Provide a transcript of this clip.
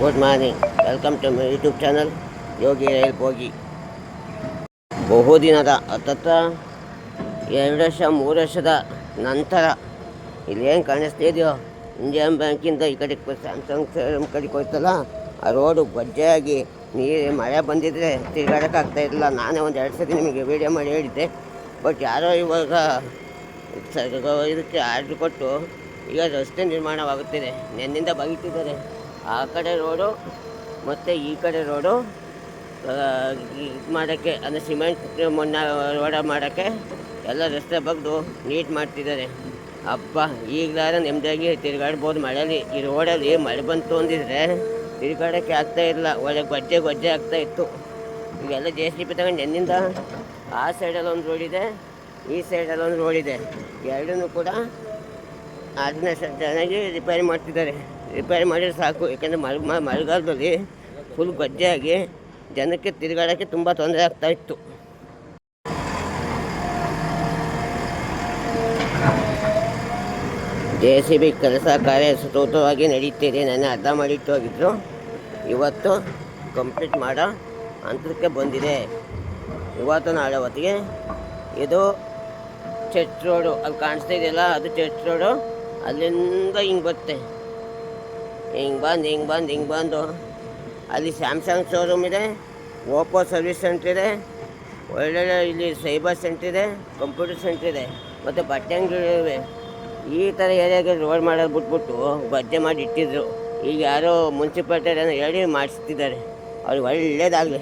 Good morning, welcome to my YouTube channel ಯೋಗಿ ರೈಲ್ ಹೋಗಿ. ಬಹುದಿನದ ಹತ್ತತ್ರ 2 ವರ್ಷ 3 ವರ್ಷದ ನಂತರ ಇಲ್ಲೇನು ಕಾಣಿಸ್ತಿದೆಯೋ ಇಂಡಿಯನ್ ಬ್ಯಾಂಕಿಂದ ಈ ಕಡೆ ಸ್ಯಾಮ್ಸಂಗ್ ಶೋರೂಮ್ ಕಡೆಗೆ ಹೋಯ್ತಲ್ಲ, ಆ ರೋಡು ಗಜ್ಜೆಯಾಗಿ ನೀರು ಮಳೆ ಬಂದಿದ್ದರೆ ತಿರ್ಗಾಡೋಕ್ಕಾಗ್ತಾಯಿರಲಿಲ್ಲ. ನಾನೇ ಒಂದು 2 ಸತಿ ನಿಮಗೆ ವೀಡಿಯೋ ಮಾಡಿ ಹೇಳಿದ್ದೆ. ಬಟ್ ಯಾರೋ ಇವಾಗ ಇದಕ್ಕೆ ಆರ್ಡ್ರ್ ಕೊಟ್ಟು ಈಗ ರಸ್ತೆ ನಿರ್ಮಾಣವಾಗುತ್ತಿದೆ. ನೆನ್ನಿಂದ ಬಗಿತಿದ್ದಾರೆ. ಆ ಕಡೆ ರೋಡು ಮತ್ತು ಈ ಕಡೆ ರೋಡು ಇದು ಮಾಡೋಕ್ಕೆ, ಅಂದರೆ ಸಿಮೆಂಟ್ ಮಣ್ಣು ರೋಡ ಮಾಡೋಕ್ಕೆ ಎಲ್ಲ ರಸ್ತೆ ಬಗ್ದು ನೀಟ್ ಮಾಡ್ತಿದ್ದಾರೆ. ಹಬ್ಬ ಈಗಲಾರ ನೆಮ್ಮದಿಯಾಗಿ ತಿರುಗಾಡ್ಬೋದು ಮಳೆಯಲ್ಲಿ. ಈ ರೋಡಲ್ಲಿ ಮಳೆ ಬಂತು ಅಂದಿದ್ರೆ ತಿರುಗಾಡೋಕ್ಕೆ ಆಗ್ತಾಯಿಲ್ಲ, ಒಳ್ಳೆ ಗೊಜ್ಜೆ ಆಗ್ತಾಯಿತ್ತು. ಈಗೆಲ್ಲ JCB ತಗೊಂಡು ನೆನ್ನಿಂದ ಆ ಸೈಡಲ್ಲಿ ಒಂದು ರೋಡ್ ಇದೆ, ಈ ಸೈಡಲ್ಲಿ ಒಂದು ರೋಡ್ ಇದೆ. ಎರಡನ್ನೂ ಕೂಡ ಅದನ್ನ ಚೆನ್ನಾಗಿ ರಿಪೇರಿ ಮಾಡ್ತಿದ್ದಾರೆ. ರಿಪೇರಿ ಮಾಡಿದ್ರೆ ಸಾಕು, ಯಾಕೆಂದರೆ ಮಳೆಗಾಲದಲ್ಲಿ ಫುಲ್ ಗಜ್ಜೆಯಾಗಿ ಜನಕ್ಕೆ ತಿರುಗಾಡೋಕ್ಕೆ ತುಂಬ ತೊಂದರೆ ಆಗ್ತಾಯಿತ್ತು. JCB ಕೆಲಸ ಕಾರ್ಯ ಸತತವಾಗಿ ನಡೀತಿದೆ. ನಾನು ಅರ್ಧ ಮಾಡಿಟ್ಟು ಹೋಗಿದ್ರು, ಇವತ್ತು ಕಂಪ್ಲೀಟ್ ಮಾಡೋ ಹಂತಕ್ಕೆ ಬಂದಿದೆ. ಇವತ್ತು ನಾಳೆ ಹೊತ್ತಿಗೆ ಇದು ಚರ್ಚ್ ರೋಡು, ಅಲ್ಲಿ ಕಾಣಿಸ್ತಾ ಇದೆಯಲ್ಲ, ಅದು ಚರ್ಚ್ ರೋಡು. ಅಲ್ಲಿಂದ ಹಿಂಗೆ ಬರುತ್ತೆ, ಹಿಂಗೆ ಬಂದು ಅಲ್ಲಿ ಸ್ಯಾಮ್ಸಂಗ್ ಶೋರೂಮ್ ಇದೆ, ಓಪೋ ಸರ್ವಿಸ್ ಸೆಂಟ್ರ್ ಇದೆ, ಒಳ್ಳೊಳ್ಳೆ ಇಲ್ಲಿ ಸೈಬರ್ ಸೆಂಟ್ರ್ ಇದೆ, ಕಂಪ್ಯೂಟರ್ ಸೆಂಟ್ರ್ ಇದೆ, ಮತ್ತು ಬಟ್ಟೆ ಅಂಗಡಿಗಳಿವೆ. ಈ ಥರ ಏರಿಯಾಗೆ ರೋಡ್ ಮಾಡೋದು ಬಿಟ್ಬಿಟ್ಟು ಗದ್ದೆ ಮಾಡಿ ಇಟ್ಟಿದ್ರು. ಈಗ ಯಾರೋ ಮುನ್ಸಿಪಾಲ್ಟಿ ಹೇಳಿ ಮಾಡಿಸ್ತಿದ್ದಾರೆ. ಅವ್ರಿಗೆ ಒಳ್ಳೆಯದಾಗಲಿ.